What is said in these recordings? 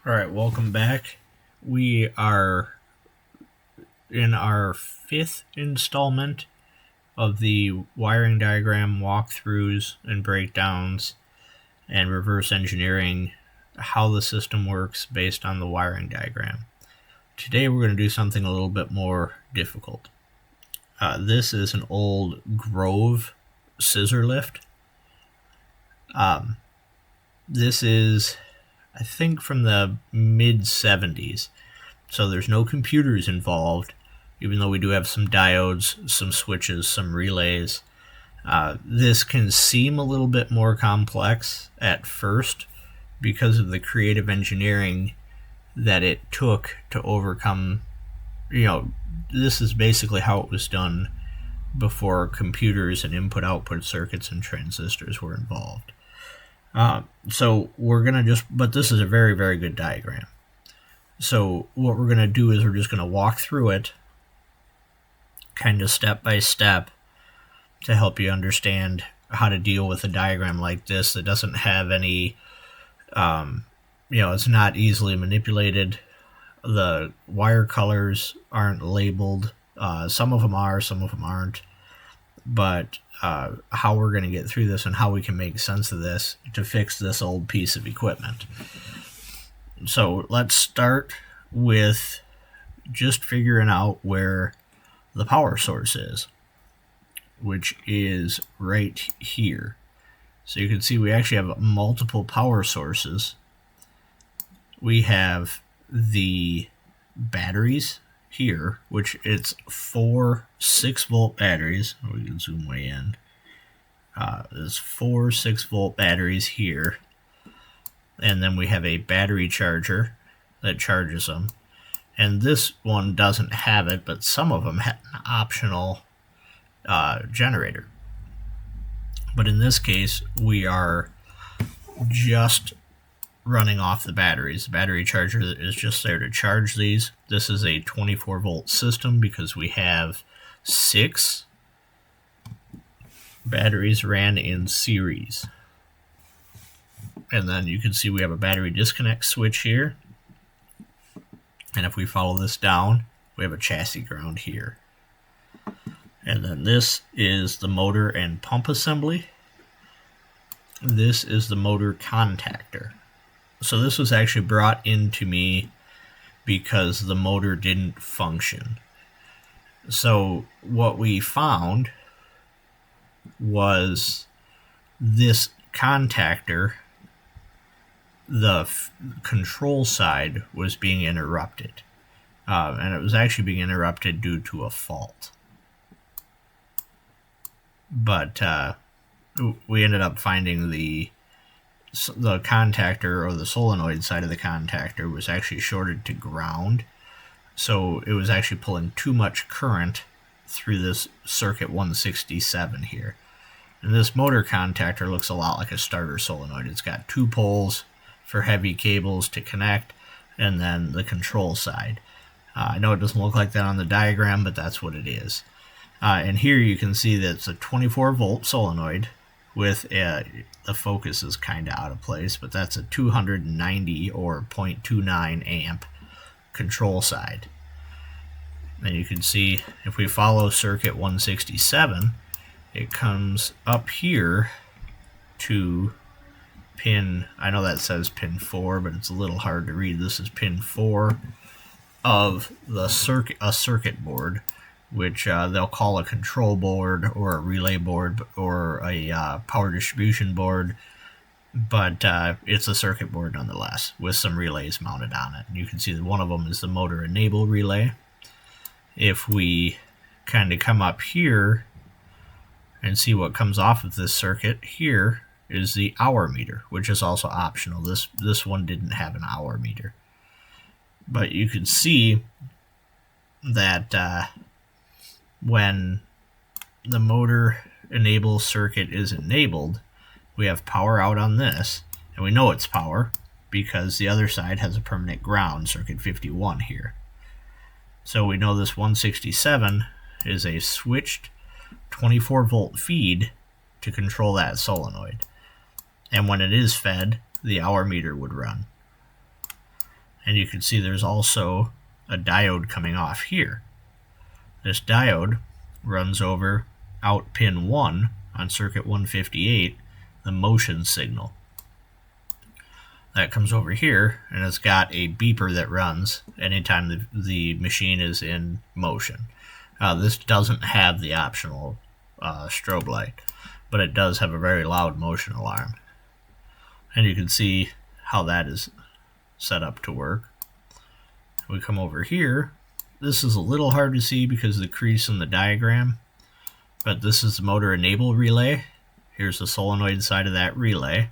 All right, welcome back. We are in our fifth installment of the wiring diagram walkthroughs and breakdowns and reverse engineering how the system works based on the wiring diagram. Today we're going to do something a little bit more difficult. This is an old Grove scissor lift. This is, I think, from the mid 70s. So there's no computers involved, even though we do have some diodes, some switches, some relays. This can seem a little bit more complex at first because of the creative engineering that it took to overcome. This is basically how it was done before computers and input-output circuits and transistors were involved. So we're going to but this is a very, very good diagram. So what we're going to do is we're just going to walk through it kind of step by step to help you understand how to deal with a diagram like this that doesn't have any, it's not easily manipulated. The wire colors aren't labeled. Some of them are, some of them aren't. But how we're going to get through this and how we can make sense of this to fix this old piece of equipment. So let's start with just figuring out where the power source is, which is right here. So you can see we actually have multiple power sources. We have the batteries here, which it's 4 6-volt batteries. We can zoom way in. There's 4 6-volt batteries here. And then we have a battery charger that charges them. And this one doesn't have it, but some of them have an optional generator. But in this case, we are just running off the batteries. The battery charger is just there to charge these. This is a 24-volt system because we have 6 batteries ran in series. And then you can see we have a battery disconnect switch here. And if we follow this down, we have a chassis ground here. And then this is the motor and pump assembly. This is the motor contactor. So this was actually brought into me because the motor didn't function. So what we found was this contactor, the control side was being interrupted. And it was actually being interrupted due to a fault. But we ended up finding the contactor, or the solenoid side of the contactor, was actually shorted to ground. So it was actually pulling too much current through this circuit 167 here. And this motor contactor looks a lot like a starter solenoid. It's got 2 poles for heavy cables to connect, and then the control side. I know it doesn't look like that on the diagram, but that's what it is. And here you can see that it's a 24-volt solenoid with the focus is kind of out of place, but that's a 290 or 0.29 amp control side. And you can see if we follow circuit 167, it comes up here to pin, I know that says pin 4, but it's a little hard to read. This is pin 4 of the circuit board, which they'll call a control board or a relay board or a power distribution board, but it's a circuit board nonetheless with some relays mounted on it. And you can see that one of them is the motor enable relay. If we kind of come up here and see what comes off of this circuit, here is the hour meter, which is also optional. This one didn't have an hour meter. But you can see that when the motor enable circuit is enabled, we have power out on this, and we know it's power because the other side has a permanent ground, circuit 51 here. So we know this 167 is a switched 24-volt feed to control that solenoid. And when it is fed, the hour meter would run. And you can see there's also a diode coming off here. This diode runs over out pin 1 on circuit 158, the motion signal. That comes over here, and it's got a beeper that runs anytime the machine is in motion. This doesn't have the optional strobe light, but it does have a very loud motion alarm. And you can see how that is set up to work. We come over here. This is a little hard to see because of the crease in the diagram, but this is the motor enable relay. Here's the solenoid side of that relay.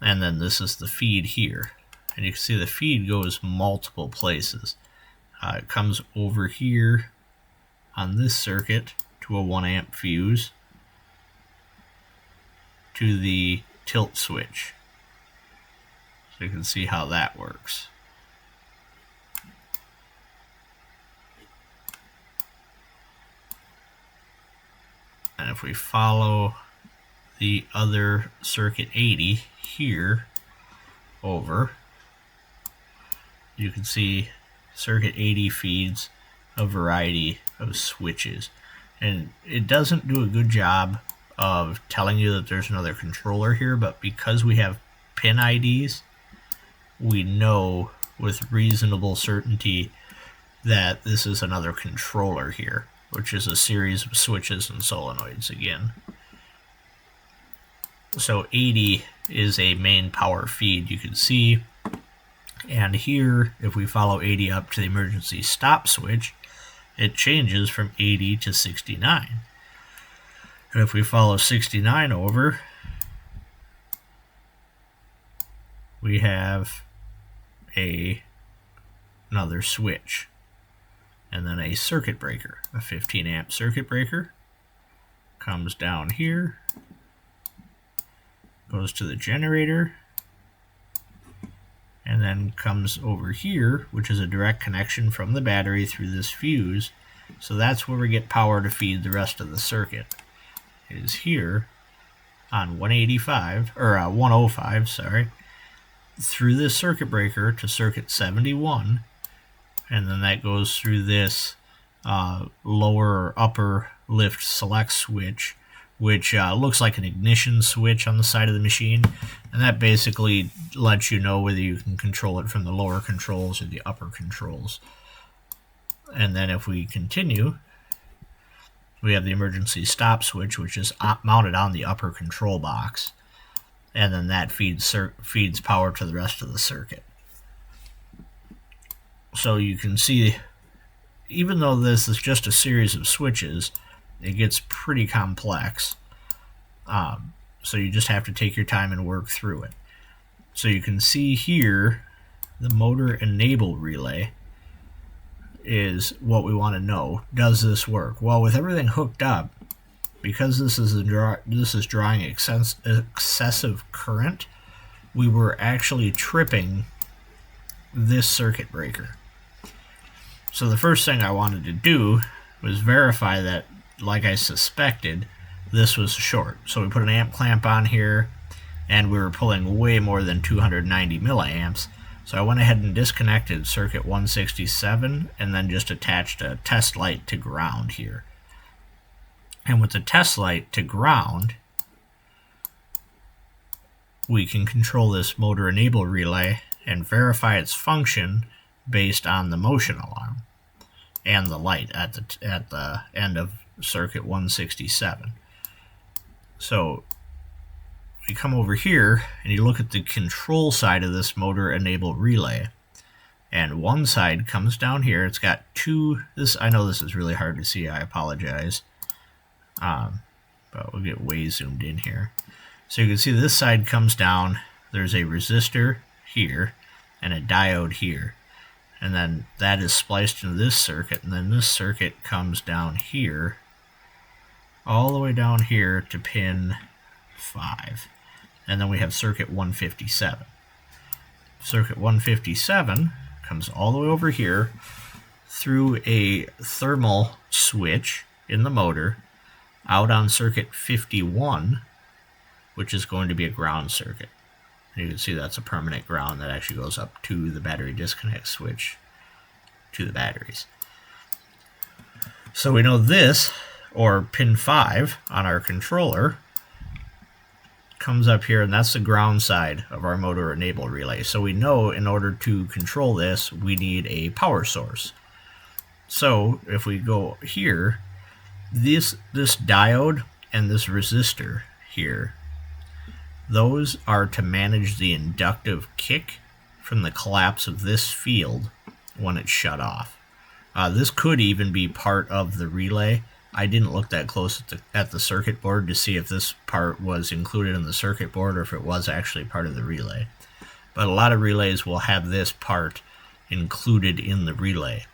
And then this is the feed here. And you can see the feed goes multiple places. It comes over here on this circuit to a 1 amp fuse to the tilt switch. So you can see how that works. And if we follow the other circuit 80 here over, you can see circuit 80 feeds a variety of switches, and it doesn't do a good job of telling you that there's another controller here, but because we have pin IDs, we know with reasonable certainty that this is another controller here, which is a series of switches and solenoids again. So 80 is a main power feed, you can see. And here, if we follow 80 up to the emergency stop switch, it changes from 80 to 69. And if we follow 69 over, we have another switch. And then a circuit breaker, a 15 amp circuit breaker, comes down here, goes to the generator, and then comes over here, which is a direct connection from the battery through this fuse. So that's where we get power to feed the rest of the circuit. It is here on 105, sorry, through this circuit breaker to circuit 71, and then that goes through this lower or upper lift select switch, which looks like an ignition switch on the side of the machine, and that basically lets you know whether you can control it from the lower controls or the upper controls. And then if we continue, we have the emergency stop switch, which is mounted on the upper control box, and then that feeds power to the rest of the circuit. So you can see, even though this is just a series of switches, it gets pretty complex. So you just have to take your time and work through it. So you can see here, the motor enable relay is what we want to know. Does this work? Well, with everything hooked up, because this is drawing excessive current, we were actually tripping this circuit breaker. So the first thing I wanted to do was verify that, like I suspected, this was short. So we put an amp clamp on here, and we were pulling way more than 290 milliamps. So I went ahead and disconnected circuit 167 and then just attached a test light to ground here. And with the test light to ground, we can control this motor enable relay and verify its function based on the motion alarm and the light at the end of circuit 167. So we come over here and you look at the control side of this motor enable relay, and one side comes down here. It's got I know this is really hard to see, I apologize, but we'll get way zoomed in here. So you can see this side comes down, there's a resistor here and a diode here, and then that is spliced into this circuit, and then this circuit comes down here all the way down here to pin 5, and then we have circuit 157. Circuit 157 comes all the way over here through a thermal switch in the motor out on circuit 51, which is going to be a ground circuit. You can see that's a permanent ground that actually goes up to the battery disconnect switch to the batteries. So we know this, or pin 5 on our controller, comes up here, and that's the ground side of our motor enable relay. So we know in order to control this, we need a power source. So if we go here, this diode and this resistor here, those are to manage the inductive kick from the collapse of this field when it's shut off. This could even be part of the relay. I didn't look that close at the circuit board to see if this part was included in the circuit board or if it was actually part of the relay. But a lot of relays will have this part included in the relay.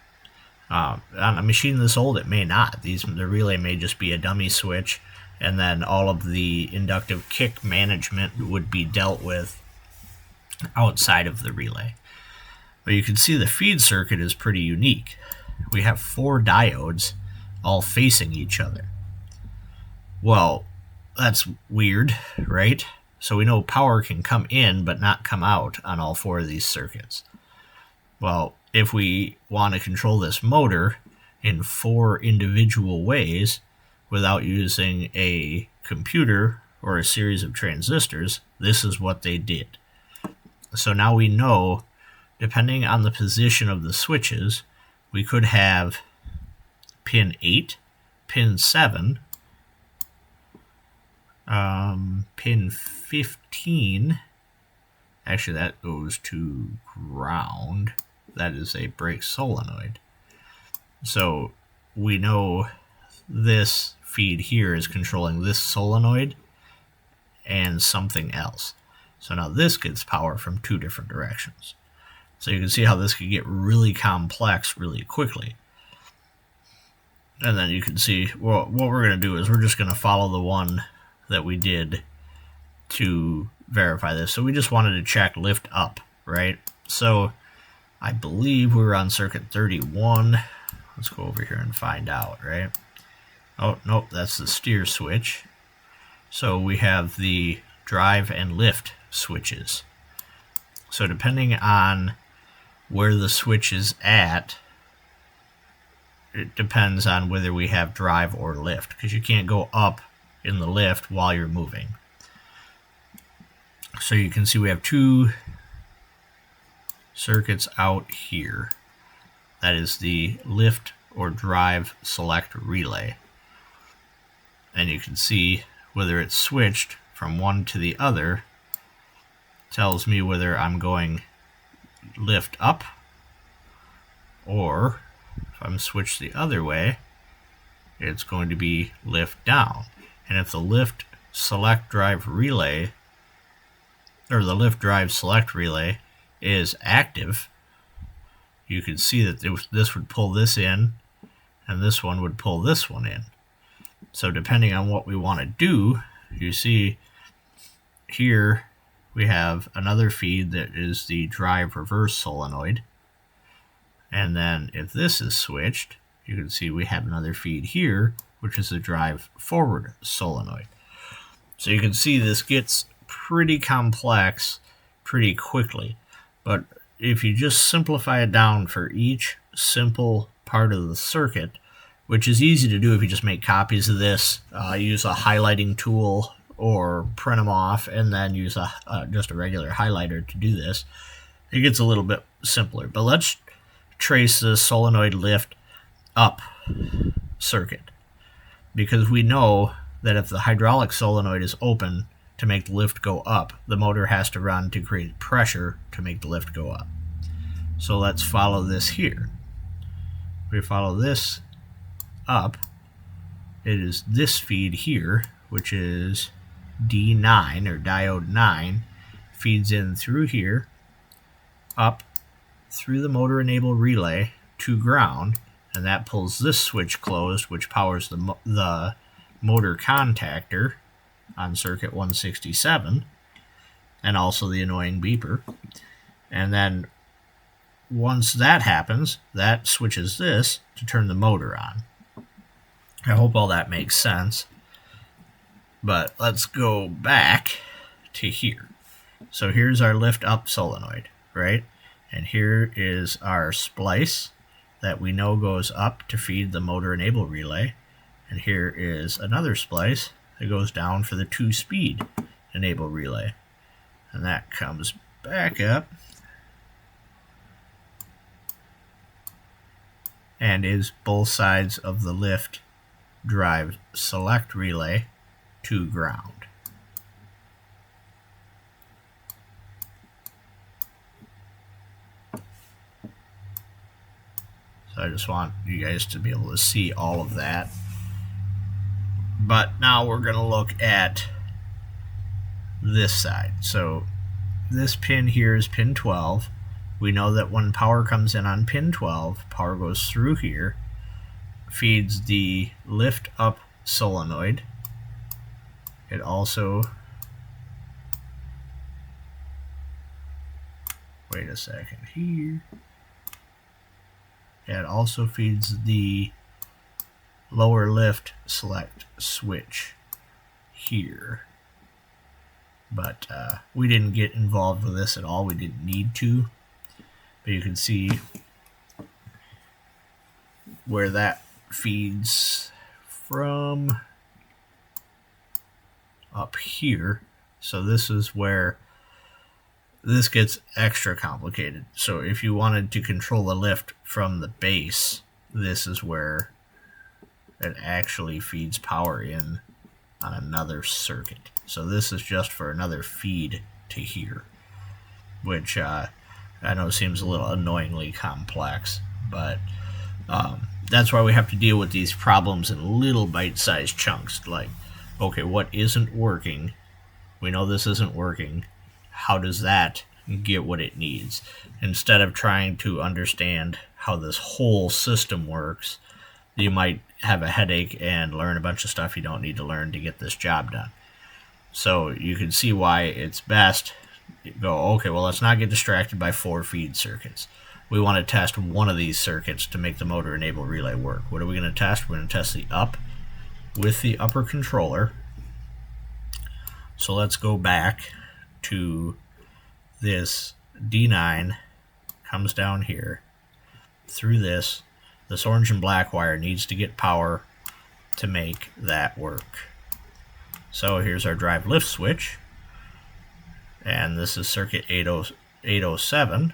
On a machine this old, it may not. The relay may just be a dummy switch, and then all of the inductive kick management would be dealt with outside of the relay. But you can see the feed circuit is pretty unique. We have 4 diodes all facing each other. Well, that's weird, right? So we know power can come in but not come out on all 4 of these circuits. Well, if we want to control this motor in 4 individual ways without using a computer or a series of transistors, this is what they did. So now we know, depending on the position of the switches, we could have pin 8, pin 7, pin 15, actually that goes to ground, that is a brake solenoid. So we know this feed here is controlling this solenoid and something else. So now this gets power from 2 different directions. So you can see how this could get really complex really quickly. And then you can see, well, what we're going to do is we're just going to follow the one that we did to verify this. So we just wanted to check lift up, right? So I believe we were on circuit 31. Let's go over here and find out, right? Oh, nope, that's the steer switch. So we have the drive and lift switches. So depending on where the switch is at, it depends on whether we have drive or lift, because you can't go up in the lift while you're moving. So you can see we have 2 circuits out here. That is the lift or drive select relay. And you can see whether it's switched from one to the other tells me whether I'm going lift up, or if I'm switched the other way, it's going to be lift down. And if the lift select drive relay, or the lift drive select relay is active, you can see that this would pull this in, and this one would pull this one in. So depending on what we want to do, you see here we have another feed that is the drive reverse solenoid. And then if this is switched, you can see we have another feed here, which is the drive forward solenoid. So you can see this gets pretty complex pretty quickly. But if you just simplify it down for each simple part of the circuit, which is easy to do if you just make copies of this, use a highlighting tool or print them off, and then use just a regular highlighter to do this, it gets a little bit simpler. But let's trace the solenoid lift up circuit, because we know that if the hydraulic solenoid is open to make the lift go up, the motor has to run to create pressure to make the lift go up. So let's follow this here. We follow this up. It is this feed here, which is D9 or diode 9, feeds in through here, up through the motor enable relay to ground, and that pulls this switch closed, which powers the motor contactor on circuit 167, and also the annoying beeper. And then once that happens, that switches this to turn the motor on. I hope all that makes sense. But let's go back to here. So here's our lift up solenoid, right? And here is our splice that we know goes up to feed the motor enable relay. And here is another splice that goes down for the 2-speed enable relay. And that comes back up and is both sides of the lift drive select relay to ground. So I just want you guys to be able to see all of that. But now we're going to look at this side. So this pin here is pin 12. We know that when power comes in on pin 12, power goes through here, feeds the lift up solenoid. It also, wait a second here. It also feeds the lower lift select switch here. But we didn't get involved with this at all. We didn't need to. But you can see where that feeds from up here. So this is where this gets extra complicated. So if you wanted to control the lift from the base, this is where it actually feeds power in on another circuit. So this is just for another feed to here, which I know seems a little annoyingly complex, but that's why we have to deal with these problems in little bite-sized chunks. Like, okay, what isn't working? We know this isn't working. How does that get what it needs? Instead of trying to understand how this whole system works, you might have a headache and learn a bunch of stuff you don't need to learn to get this job done. So you can see why it's best to go, okay, well, let's not get distracted by 4 feed circuits. We want to test one of these circuits to make the motor enable relay work. What are we going to test? We're going to test the up with the upper controller. So let's go back to this D9, comes down here through this. This orange and black wire needs to get power to make that work. So here's our drive lift switch, and this is circuit 807.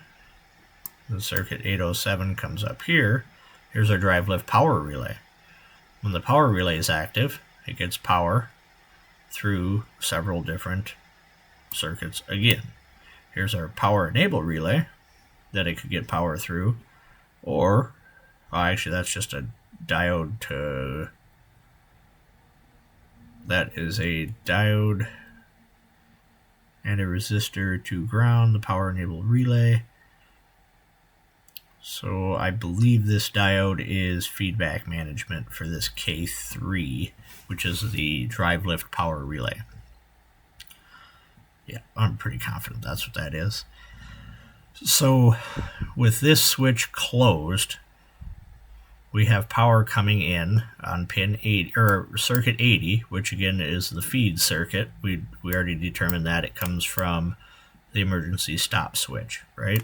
The circuit 807 comes up here. Here's our drive lift power relay. When the power relay is active, it gets power through several different circuits again. Here's our power enable relay that it could get power through, or actually that's just a diode to, that is a diode and a resistor to ground the power enable relay. So I believe this diode is feedback management for this K3, which is the drive lift power relay. Yeah, I'm pretty confident that's what that is. So with this switch closed, we have power coming in on pin 80 or circuit 80, which again is the feed circuit. We already determined that it comes from the emergency stop switch, right?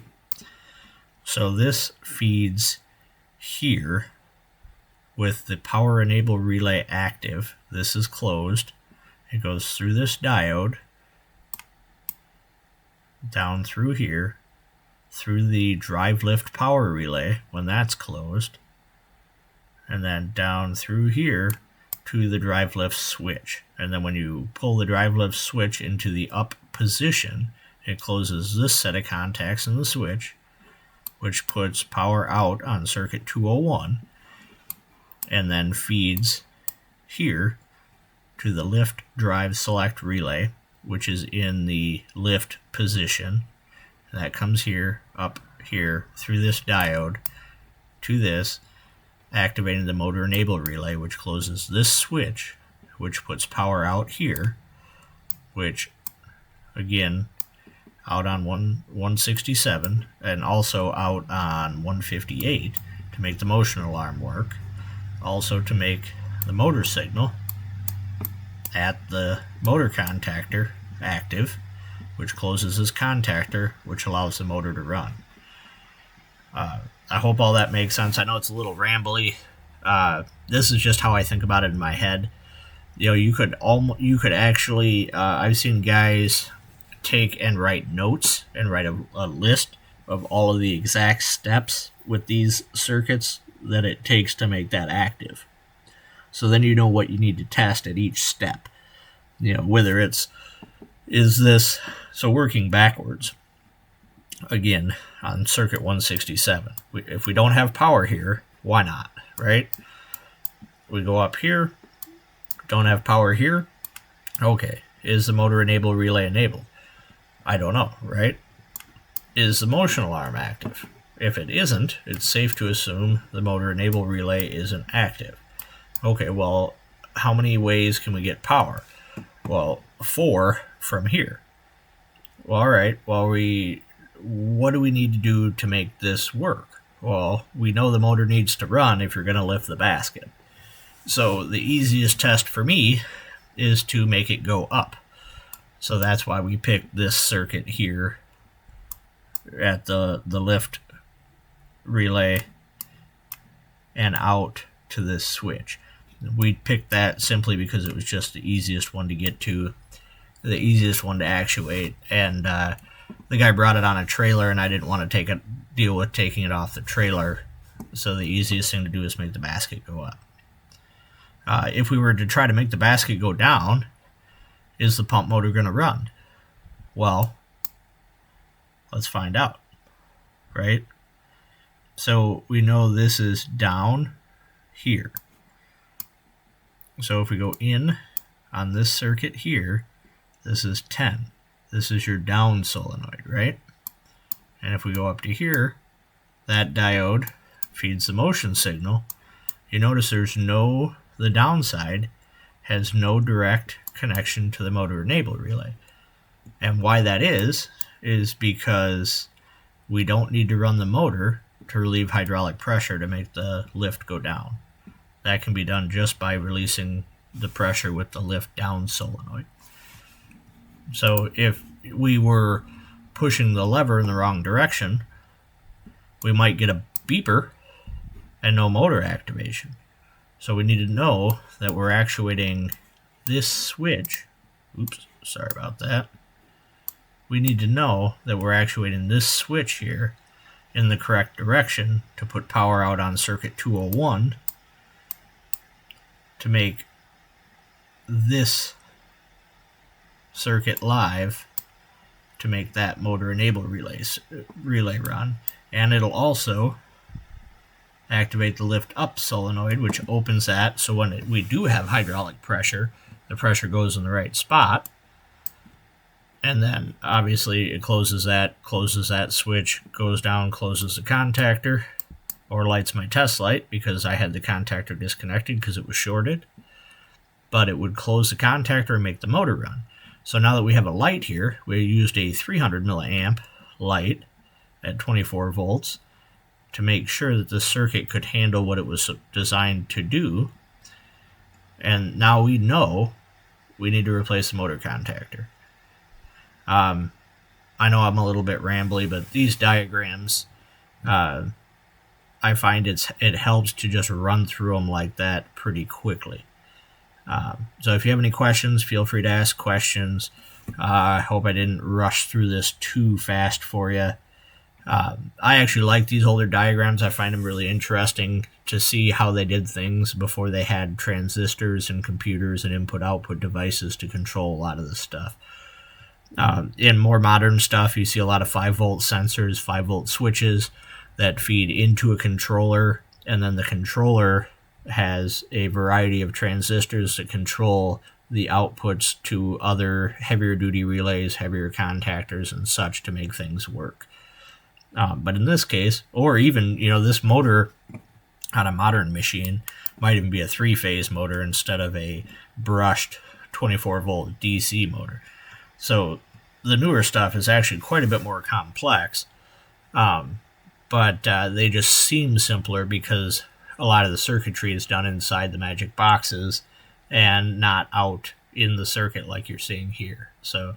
So this feeds here with the power enable relay active. This is closed. It goes through this diode, down through here, through the drive lift power relay when that's closed, and then down through here to the drive lift switch. And then when you pull the drive lift switch into the up position, it closes this set of contacts in the switch, which puts power out on circuit 201, and then feeds here to the lift drive select relay, which is in the lift position. And that comes here, up here, through this diode to this, activating the motor enable relay, which closes this switch, which puts power out here, which again out on 167 and also out on 158 to make the motion alarm work, also to make the motor signal at the motor contactor active, which closes this contactor, which allows the motor to run. I hope all that makes sense. I know it's a little rambly. This is just how I think about it in my head. You could actually, I've seen guys take and write notes and write a list of all of the exact steps with these circuits that it takes to make that active. So then you know what you need to test at each step. Whether is this, so working backwards, again, on circuit 167. If we don't have power here, why not, right? We go up here, don't have power here. Okay, is the motor enable relay enabled? I don't know, right? Is the motion alarm active? If it isn't, it's safe to assume the motor enable relay isn't active. Okay, well, how many ways can we get power? Well, 4 from here. Well, all right, what do we need to do to make this work? Well, we know the motor needs to run if you're going to lift the basket. So the easiest test for me is to make it go up. So that's why we picked this circuit here at the lift relay and out to this switch. We picked that simply because it was just the easiest one to get to, the easiest one to actuate, and the guy brought it on a trailer, and I didn't want to deal with taking it off the trailer, so the easiest thing to do is make the basket go up. If we were to try to make the basket go down, is the pump motor going to run? Well, let's find out, right? So we know this is down here. So if we go in on this circuit here, this is 10. This is your down solenoid, right? And if we go up to here, that diode feeds the motion signal. You notice the downside has no direct connection to the motor enable relay. And why that is because we don't need to run the motor to relieve hydraulic pressure to make the lift go down. That can be done just by releasing the pressure with the lift down solenoid. So if we were pushing the lever in the wrong direction, we might get a beeper and no motor activation. So we need to know that we're actuating this switch. Oops, sorry about that. We need to know that we're actuating this switch here in the correct direction to put power out on circuit 201 to make this circuit live to make that motor enable relay run. And it'll also activate the lift up solenoid, which opens that, so when we do have hydraulic pressure, the pressure goes in the right spot. And then obviously it closes that switch, goes down, closes the contactor, or lights my test light because I had the contactor disconnected because it was shorted. But it would close the contactor and make the motor run. So now that we have a light here, we used a 300 milliamp light at 24 volts to make sure that the circuit could handle what it was designed to do. And now we know we need to replace the motor contactor. I know I'm a little bit rambly, but these diagrams, I find it helps to just run through them like that pretty quickly. So if you have any questions, feel free to ask questions. I hope I didn't rush through this too fast for you. I actually like these older diagrams. I find them really interesting to see how they did things before they had transistors and computers and input-output devices to control a lot of this stuff. In more modern stuff, you see a lot of 5-volt sensors, 5-volt switches that feed into a controller, and then the controller has a variety of transistors that control the outputs to other heavier duty relays, heavier contactors, and such to make things work. But in this case, or even, this motor on a modern machine might even be a 3-phase motor instead of a brushed 24-volt DC motor. So the newer stuff is actually quite a bit more complex, but they just seem simpler because a lot of the circuitry is done inside the magic boxes and not out in the circuit like you're seeing here. So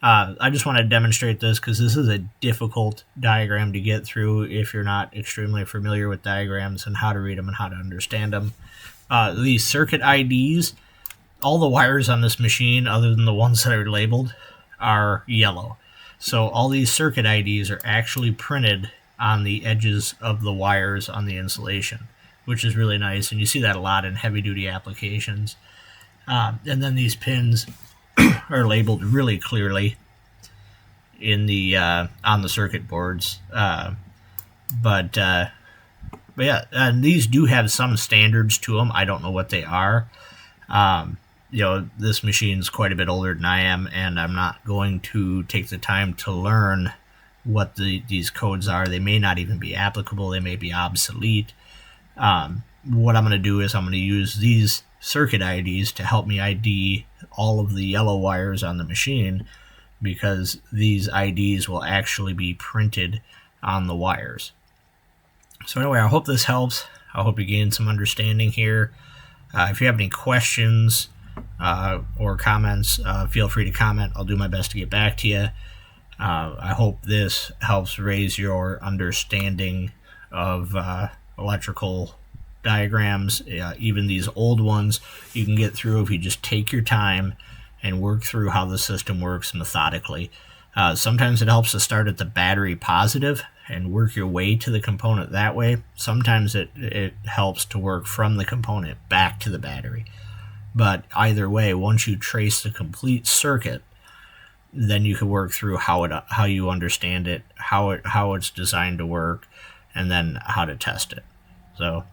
I just want to demonstrate this because this is a difficult diagram to get through if you're not extremely familiar with diagrams and how to read them and how to understand them. These circuit IDs, all the wires on this machine, other than the ones that are labeled, are yellow. So all these circuit IDs are actually printed on the edges of the wires on the insulation, which is really nice. And you see that a lot in heavy-duty applications. And then these pins are labeled really clearly in the on the circuit boards. But yeah, and these do have some standards to them. I don't know what they are. This machine's quite a bit older than I am, and I'm not going to take the time to learn what these codes are. They may not even be applicable. They may be obsolete. What I'm going to do is I'm going to use these circuit IDs to help me ID all of the yellow wires on the machine, because these IDs will actually be printed on the wires. So anyway, I hope this helps. I hope you gain some understanding here. If you have any questions or comments, feel free to comment. I'll do my best to get back to you. I hope this helps raise your understanding of electrical diagrams. Even these old ones you can get through if you just take your time and work through how the system works methodically. Sometimes it helps to start at the battery positive and work your way to the component that way. Sometimes it helps to work from the component back to the battery. But either way, once you trace the complete circuit, then you can work through how you understand it, how it's designed to work, and then how to test it. So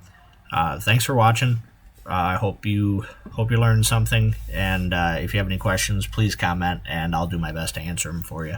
thanks for watching. I hope you learned something, and if you have any questions, please comment, and I'll do my best to answer them for you.